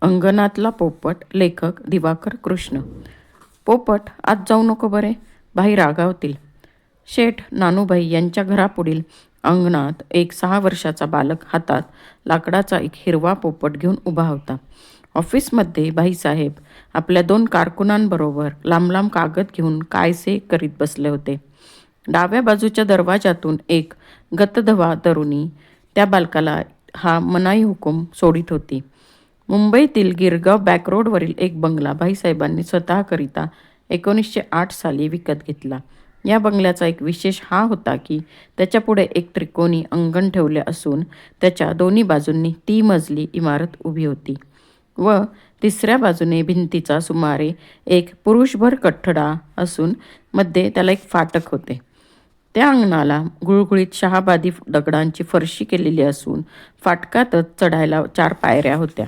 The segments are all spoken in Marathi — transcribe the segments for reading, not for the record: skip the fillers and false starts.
अंगणातला पोपट. लेखक दिवाकर कृष्ण. पोपट, आज जाऊ नको बरे, भाई रागावतील. शेठ नानूभाई यांच्या घरापुढील अंगणात एक 6 वर्षाचा बालक हातात लाकडाचा एक हिरवा पोपट घेऊन उभा होता. ऑफिसमध्ये भाईसाहेब आपल्या 2 कारकुनांबरोबर लांब लांब कागद घेऊन कायसे करीत बसले होते. डाव्या बाजूच्या दरवाजातून एक गतधवा तरुणी त्या बालकाला हा मनाई हुकूम सोडित होती. मुंबईतील गिरगाव बॅकरोडवरील एक बंगला भाईसाहेबांनी स्वतःकरिता 1908 साली विकत घेतला. या बंगल्याचा एक विशेष हा होता की त्याच्यापुढे एक त्रिकोणी अंगण ठेवले असून त्याच्या दोन्ही बाजूंनी 3 मजली इमारत उभी होती व तिसऱ्या बाजूने भिंतीचा सुमारे एक पुरुषभर कठडा असून मध्ये त्याला एक फाटक होते. त्या अंगणाला गुळगुळीत शहाबादी दगडांची फरशी केलेली असून फाटकातच चढायला 4 पायऱ्या होत्या.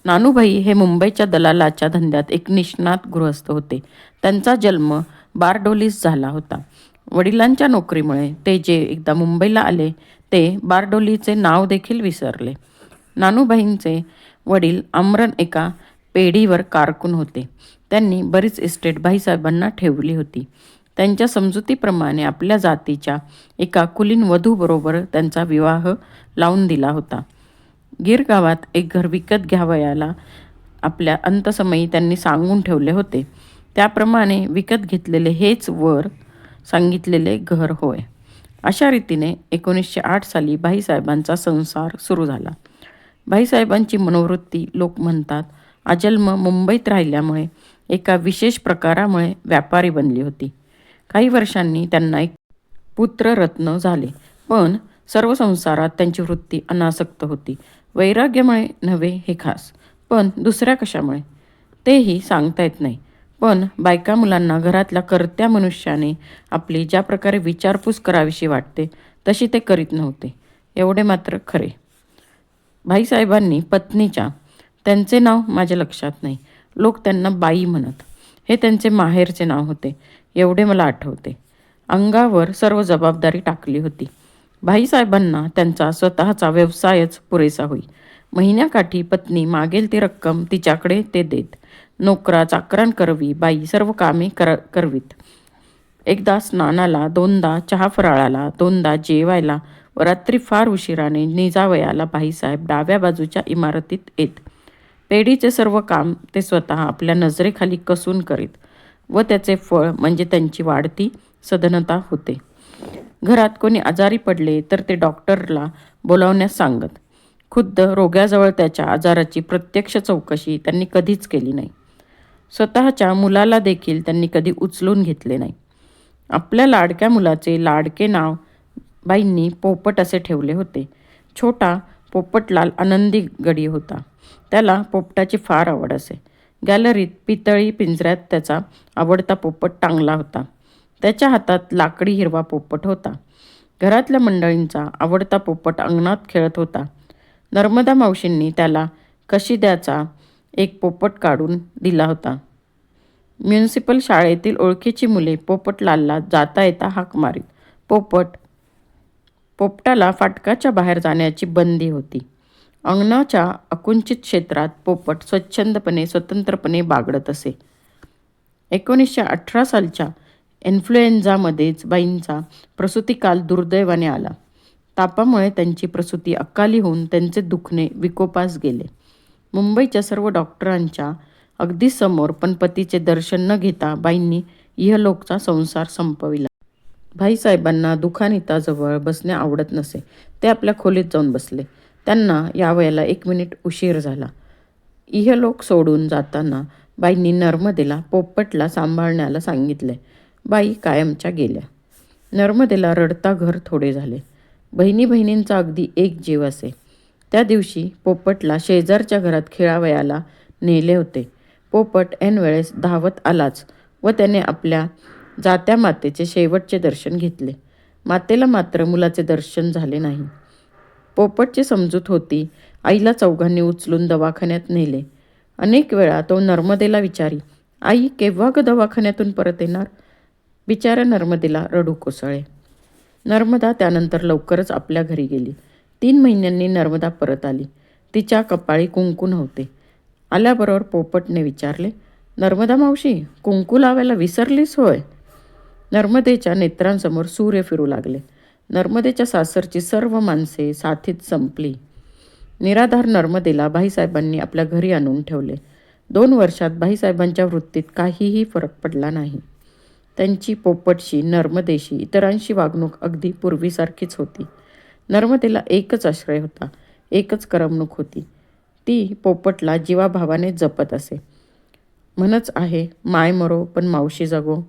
नानूभाई हे मुंबईच्या दलालाच्या धंद्यात एक निष्णात गृहस्थ होते. त्यांचा जन्म बारडोलीस झाला होता. वडिलांच्या नोकरीमुळे ते जे एकदा मुंबईला आले ते बारडोलीचे नाव देखील विसरले. नानूभाईंचे वडील आमरण एका पेढीवर कारकून होते. त्यांनी बरीच इस्टेट भाईसाहेबांना ठेवली होती. त्यांच्या समजुतीप्रमाणे आपल्या जातीच्या एका कुलीन वधूबरोबर त्यांचा विवाह लावून दिला होता. गिरगावात एक घर विकत घ्यावयाला आपल्या अंतसमयी त्यांनी सांगून ठेवले होते. त्याप्रमाणे विकत घेतलेले हेच वर सांगितलेले घर होय. अशा रीतीने 1908 साली भाईसाहेबांचा संसार सुरू झाला. भाईसाहेबांची मनोवृत्ती लोक म्हणतात आजन्म मुंबईत राहिल्यामुळे एका विशेष प्रकारामुळे व्यापारी बनली होती. काही वर्षांनी त्यांना एक पुत्ररत्न झाले, पण सर्व संसारात त्यांची वृत्ती अनासक्त होती. वैराग्यामुळे नव्हे हे खास, पण दुसऱ्या कशामुळे तेही सांगता येत नाही. पण बायका मुलांना घरातल्या कर्त्या मनुष्याने आपली ज्या प्रकारे विचारपूस करावीशी वाटते तशी ते करीत नव्हते, एवढे मात्र खरे. भाईसाहेबांनी पत्नीच्या, त्यांचे नाव माझ्या लक्षात नाही, लोक त्यांना बाई म्हणत, हे त्यांचे माहेरचे नाव होते, एवढे मला आठवते, अंगावर सर्व जबाबदारी टाकली होती. भाईसाहेबांना त्यांचा स्वतःचा व्यवसायच पुरेसा होई. महिन्याकाठी पत्नी मागेल ती रक्कम तिच्याकडे ते देत. नोकरा चाकरांकरवी बाई सर्व कामे करवीत. एकदा स्नानाला, 2दा चहा फराळाला, 2दा जेवायला व रात्री फार उशिराने निजावयाला भाईसाहेब डाव्या बाजूच्या इमारतीत येत. पेढीचे सर्व काम ते स्वतः आपल्या नजरेखाली कसून करीत व त्याचे फळ म्हणजे त्यांची वाढती सधनता होते. घरात कोणी आजारी पडले तर ते डॉक्टरला बोलावण्यास सांगत. खुद्द रोग्याजवळ त्याच्या आजाराची प्रत्यक्ष चौकशी त्यांनी कधीच केली नाही. स्वतःच्या मुलाला देखील त्यांनी कधी उचलून घेतले नाही. आपल्या लाडक्या मुलाचे लाडके नाव बाईंनी पोपट असे ठेवले होते. छोटा पोपटलाल आनंदी गडी होता. त्याला पोपटाची फार आवड असे. गॅलरीत पितळी पिंजऱ्यात त्याचा आवडता पोपट टांगला होता. त्याच्या हातात लाकडी हिरवा पोपट होता. घरातल्या मंडळींचा आवडता पोपट अंगणात खेळत होता. नर्मदा मावशींनी त्याला कशिद्याचा एक पोपट काढून दिला होता. म्युनिसिपल शाळेतील ओळखीची मुले पोपटलालला जाता येता हाक मारीत. पोपटाला फाटकाच्या बाहेर जाण्याची बंदी होती. अंगणाच्या अकुंचित क्षेत्रात पोपट स्वतंत्रपणे बागडत असे. 1918 सालच्या इन्फ्लुएन्झामध्येच बाईंचा प्रसूतिकाल दुर्दैवाने आला. तापामुळे त्यांची प्रसूती अकाली होऊन त्यांचे दुखणे विकोपास गेले. मुंबईच्या सर्व डॉक्टरांच्या अगदी समोर पण पतीचे दर्शन न घेता बाईंनी इहलोकचा संसार संपविला. भाईसाहेबांना दुखानिताजवळ बसणे आवडत नसे. ते आपल्या खोलीत जाऊन बसले. त्यांना यावयाला 1 मिनिट उशीर झाला. इहलोक सोडून जाताना बाईंनी नर्मदेला पोपटला सांभाळण्याला सांगितले. बाई कायमच्या गेल्या. नर्मदेला रडता घर थोडे झाले. बहिणींचा अगदी एक जीव असे. त्या दिवशी पोपटला शेजारच्या घरात खेळावयाला नेले होते. पोपट ऐनवेळेस धावत आलाच व त्याने आपल्या जात्या मातेचे शेवटचे दर्शन घेतले. मातेला मात्र मुलाचे दर्शन झाले नाही. पोपटची समजूत होती आईला चौघांनी उचलून दवाखान्यात नेले. अनेक वेळा तो नर्मदेला विचारी, आई केव्हा ग दवाखान्यातून परत येणार. बिचाऱ्या नर्मदेला रडू कोसळले. नर्मदा त्यानंतर लवकरच आपल्या घरी गेली. 3 महिन्यांनी नर्मदा परत आली. तिच्या कपाळी कुंकू नव्हते. आल्याबरोबर पोपटने विचारले, नर्मदा मावशी, कुंकू लावायला विसरलीस होय? नर्मदेच्या नेत्रांसमोर सूर्य फिरू लागले. नर्मदेच्या सासरची सर्व माणसे साथीत संपली. निराधार नर्मदेला भाईसाहेबांनी आपल्या घरी आणून ठेवले. 2 वर्षात भाईसाहेबांच्या वृत्तीत काहीही फरक पडला नाही. त्यांची पोपटशी, नर्मदेशी, इतरांशी वागणूक अगदी पूर्वीसारखीच होती. नर्मदेला एकच आश्रय होता, एकच करमणूक होती. ती पोपटला जीवाभावाने जपत असे. म्हणच आहे, माय मरो पण मावशी जगो.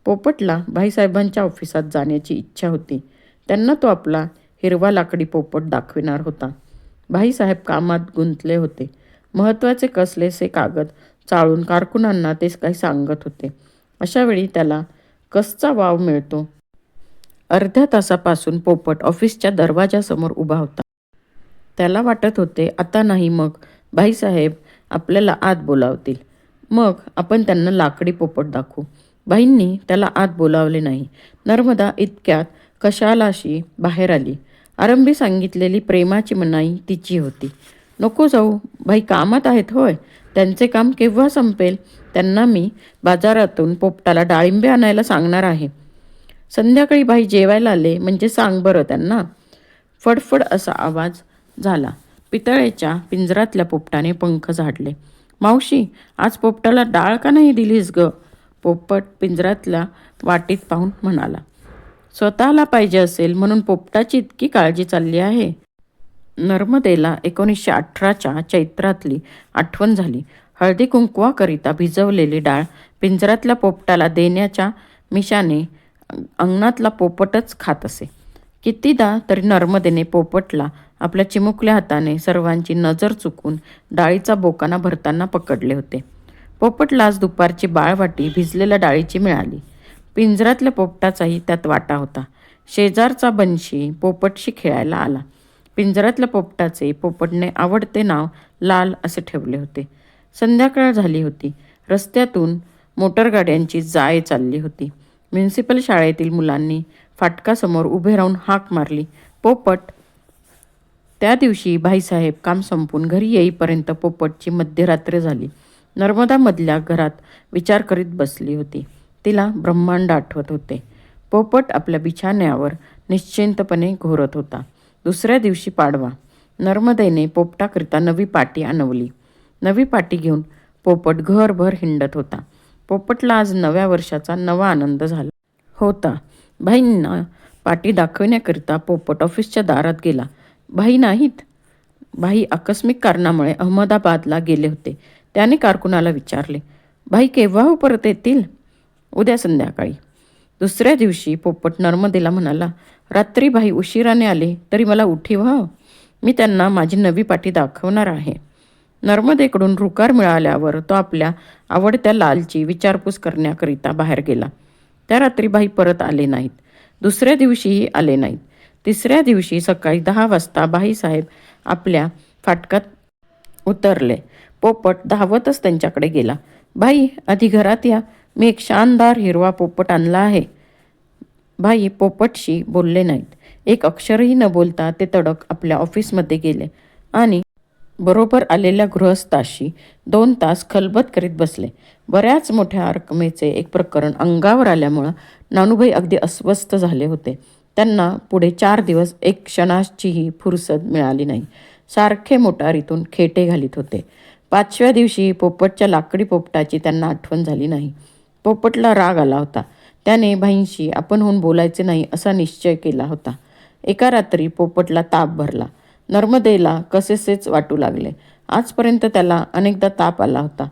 पोपटला भाईसाहेबांच्या ऑफिसात जाण्याची इच्छा होती. त्यांना तो आपला हिरवा लाकडी पोपट दाखविणार होता. भाईसाहेब कामात गुंतले होते. महत्त्वाचे कसलेसे कागद चाळून कारकुनांना ते काही सांगत होते. अशावेळी त्याला कसचा वाव मिळतो. अर्ध्या तासापासून पोपट ऑफिसच्या दरवाजासमोर उभा होता. त्याला वाटत होते, आता नाही मग भाईसाहेब आपल्याला आत बोलावतील. मग आपण त्यांना लाकडी पोपट दाखवू. भाईंनी त्याला आत बोलावले नाही. नर्मदा इतक्यात कशालाशी बाहेर आली. आरंभी सांगितलेली प्रेमाची मनाई तिची होती. नको जाऊ, भाई कामात आहेत होय. त्यांचे काम केव्हा संपेल? त्यांना मी बाजारातून पोपटाला डाळिंबे आणायला सांगणार आहे. संध्याकाळी भाई जेवायला आले म्हणजे सांग बरं त्यांना. फडफड असा आवाज झाला. पितळेच्या पिंजरातल्या पोपटाने पंख झाडले. मावशी, आज पोपटाला डाळ का नाही दिलीस ग? पोपट पिंजरातल्या वाटीत पाहून म्हणाला. स्वतःला पाहिजे असेल म्हणून पोपटाची इतकी काळजी चालली आहे. नर्मदेला 1918च्या चैत्रातली आठवण झाली. हळदी कुंकवाकरिता भिजवलेली डाळ पिंजरातल्या पोपटाला देण्याच्या मिशाने अंगणातला पोपटच खात असे. कितीदा तरी नर्मदेने पोपटला आपल्या चिमुकल्या हाताने सर्वांची नजर चुकून डाळीचा बोकाना भरताना पकडले होते. पोपटला आज दुपारची बाळवाटी भिजलेल्या डाळीची मिळाली. पिंजरातल्या पोपटाचाही त्यात वाटा होता. शेजारचा बंशी पोपटशी खेळायला आला. पिंजरातल्या पोपटाचे पोपटने आवडते नाव लाल असे ठेवले होते. संध्याकाळ झाली होती. रस्त्यातून मोटरगाड्यांची जाय चालली होती. म्युनिसिपल शाळेतील मुलांनी फाटकासमोर उभे राहून हाक मारली, पोपट. त्या दिवशी भाईसाहेब काम संपून घरी येईपर्यंत पोपटची मध्यरात्र झाली. नर्मदा मधल्या घरात विचार करीत बसली होती. तिला ब्रह्मांड आठवत होते. पोपट आपल्या बिछाण्यावर निश्चिंतपणे घोरत होता. दुसऱ्या दिवशी पाडवा. नर्मदेने पोपटाकरिता नवी पाटी आणवली. नवी पाटी घेऊन पोपट घरभर हिंडत होता. पोपटला आज नव्या वर्षाचा नवा आनंद झाला होता. भाईंना पाटी दाखवण्याकरिता पोपट ऑफिसच्या दारात गेला. भाई नाहीत. भाई आकस्मिक कारणामुळे अहमदाबादला गेले होते. त्याने कारकुनाला विचारले, भाई केव्हा हो परत येतील? उद्या संध्याकाळी. दुसऱ्या दिवशी पोपट नर्मदेला म्हणाला, रात्री भाई उशिराने आले तरी मला उठीव हं. मी त्यांना माझी नवी पाटी दाखवणार आहे. नर्मदेकडून रुकार मिळाल्यावर तो आपल्या आवडत्या लालची विचारपूस करण्याकरिता बाहेर गेला. त्या रात्री भाई परत आले नाहीत. दुसऱ्या दिवशीही आले नाहीत. तिसऱ्या दिवशी सकाळी 10 वाजता भाईसाहेब आपल्या फाटकात उतरले. पोपट धावतच त्यांच्याकडे गेला. भाई, आधी घरात या, मी एक शानदार हिरवा पोपट आणला आहे. भाई पोपटशी बोलले नाहीत. एक अक्षरही न बोलता ते तडक आपल्या ऑफिसमध्ये गेले आणि बरोबर आलेल्या गृहस्थाशी 2 तास खलबत करीत बसले. बऱ्याच मोठ्या रकमेचे एक प्रकरण अंगावर आल्यामुळं नानूभाई अगदी अस्वस्थ झाले होते. त्यांना पुढे 4 दिवस एक क्षणाचीही फुरसत मिळाली नाही. सारखे मोटारीतून खेटे घालीत होते. 5व्या दिवशी पोपटच्या लाकडी पोपटाची त्यांना आठवण झाली नाही. पोपटला राग आला होता. त्याने भाईंशी आपण होऊन बोलायचे नाही असा निश्चय केला होता. एका रात्री पोपटला ताप भरला. नर्मदेला कसेसेच वाटू लागले. आजपर्यंत त्याला अनेकदा ताप आला होता,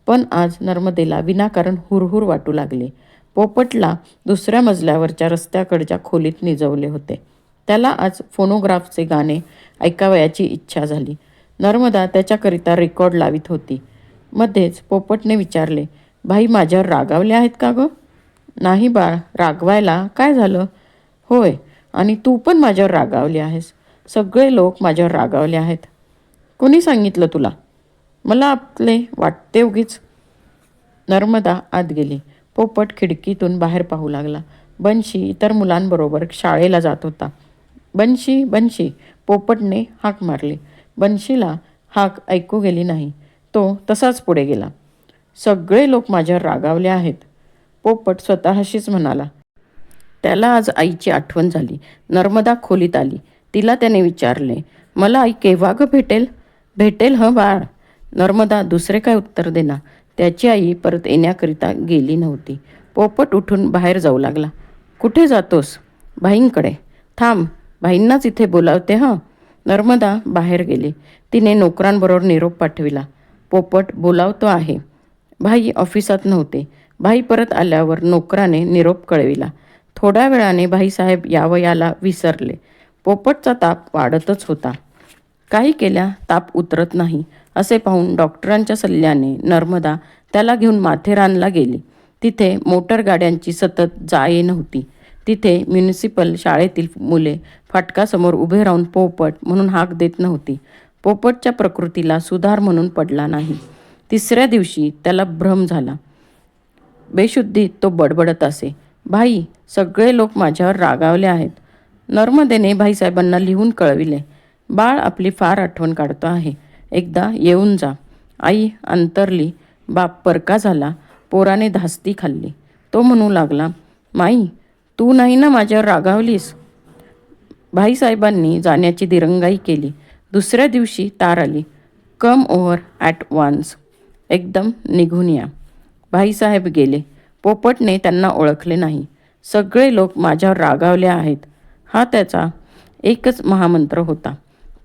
पण आज नर्मदेला विनाकारण हुरहुर वाटू लागले. पोपटला दुसऱ्या मजल्यावरच्या रस्त्याकडच्या खोलीत निजवले होते. त्याला आज फोनोग्राफचे गाणे ऐकावयाची इच्छा झाली. नर्मदा त्याच्याकरिता रेकॉर्ड लावित होती. मध्येच पोपटने विचारले, भाई माझ्यावर रागावले आहेत का गं? नाही बाळ, रागवायला काय झालं? होय, आणि तू पण माझ्यावर रागावली आहेस. सगळे लोक माझ्यावर रागावले आहेत. कोणी सांगितलं तुला? मला आपले वाटते उगीच. नर्मदा आत गेली. पोपट खिडकीतून बाहेर पाहू लागला. बंशी इतर मुलांबरोबर शाळेला जात होता. बंशी, बंशी, पोपटने हाक मारली. बन्शीला हाक ऐकू गेली नाही. तो तसाच पुढे गेला. सगळे लोक माझ्यावर रागावले आहेत, पोपट स्वतःशीच म्हणाला. त्याला आज आईची आठवण झाली. नर्मदा खोलीत आली. तिला त्याने विचारले, मला आई केव्हा ग भेटेल? भेटेल हं बाळ. नर्मदा दुसरे काय उत्तर देना. त्याची आई परत येण्याकरिता गेली नव्हती. पोपट उठून बाहेर जाऊ लागला. कुठे जातोस? भाईंकडे. थांब, भाईंनाच इथे बोलावते हं. नर्मदा बाहेर गेली. तिने नोकरांबरोबर निरोप पाठविला. पोपट बोलावतो आहे. भाई ऑफिसात नव्हते. भाई परत आल्यावर नोकराने निरोप कळविला. थोड्या वेळाने भाईसाहेब यावयाला विसरले. पोपटचा ताप वाढतच होता. काही केल्या ताप उतरत नाही असे पाहून डॉक्टरांच्या सल्ल्याने नर्मदा त्याला घेऊन माथेरानला गेली. तिथे मोटर गाड्यांची सतत जा-ये नव्हती. तिथे म्युनिसिपल शाळेतील मुले फाटकासमोर उभे राहून पोपट म्हणून हाक देत नव्हती. पोपटच्या प्रकृतीला सुधार म्हणून पडला नाही. तिसऱ्या दिवशी त्याला भ्रम झाला. बेशुद्धीत तो बडबडत असे, भाई, सगळे लोक माझ्यावर रागावले आहेत. नर्मदेने भाईसाहेबांना लिहून कळविले. बाळ आपली फार आठवण काढतो आहे. एकदा येऊन जा. आई अंतरली. बाप परका झाला. पोराने धास्ती खाल्ली. तो म्हणू लागला, माई, तू नाही ना माझ्यावर रागावलीस? भाईसाहेबांनी जाण्याची दिरंगाई केली. दुसऱ्या दिवशी तार आली. कम ओव्हर ॲट वन्स. एकदम निघून या. भाईसाहेब गेले. पोपटने त्यांना ओळखले नाही. सगळे लोक माझ्यावर रागावले आहेत, हा त्याचा एकच महामंत्र होता.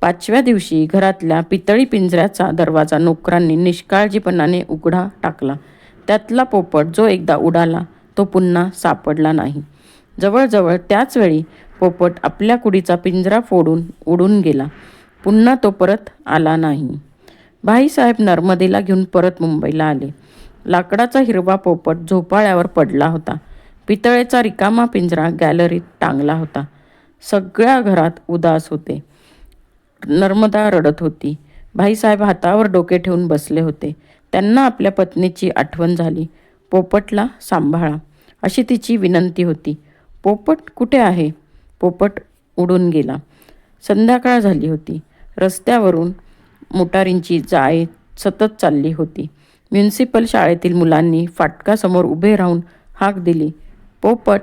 5व्या दिवशी घरातल्या पितळी पिंजऱ्याचा दरवाजा नोकरांनी निष्काळजीपणाने उघडा टाकला. त्यातला पोपट जो एकदा उडाला तो पुन्हा सापडला नाही. जवळजवळ त्याच वेळी पोपट आपल्या कुडीचा पिंजरा फोडून उडून गेला. पुन्हा तो परत आला नाही. भाईसाहेब नर्मदेला घेऊन परत मुंबईला आले. लाकडाचा हिरवा पोपट झोपाळ्यावर पडला होता. पितळेचा रिकामा पिंजरा गॅलरीत टांगला होता. सगळ्या घरात उदास होते. नर्मदा रडत होती. भाईसाहेब हातावर डोके ठेवून बसले होते. त्यांना आपल्या पत्नीची आठवण झाली. पोपटला सांभाळा अशी तिची विनंती होती. पोपट कुठे आहे? पोपट उडून गेला. संध्याकाळ झाली होती. रस्त्यावरून मोटारींची जाय सतत चालली होती. म्युनिसिपल शाळेतील मुलांनी फाटकासमोर उभे राहून हाक दिली, पोपट.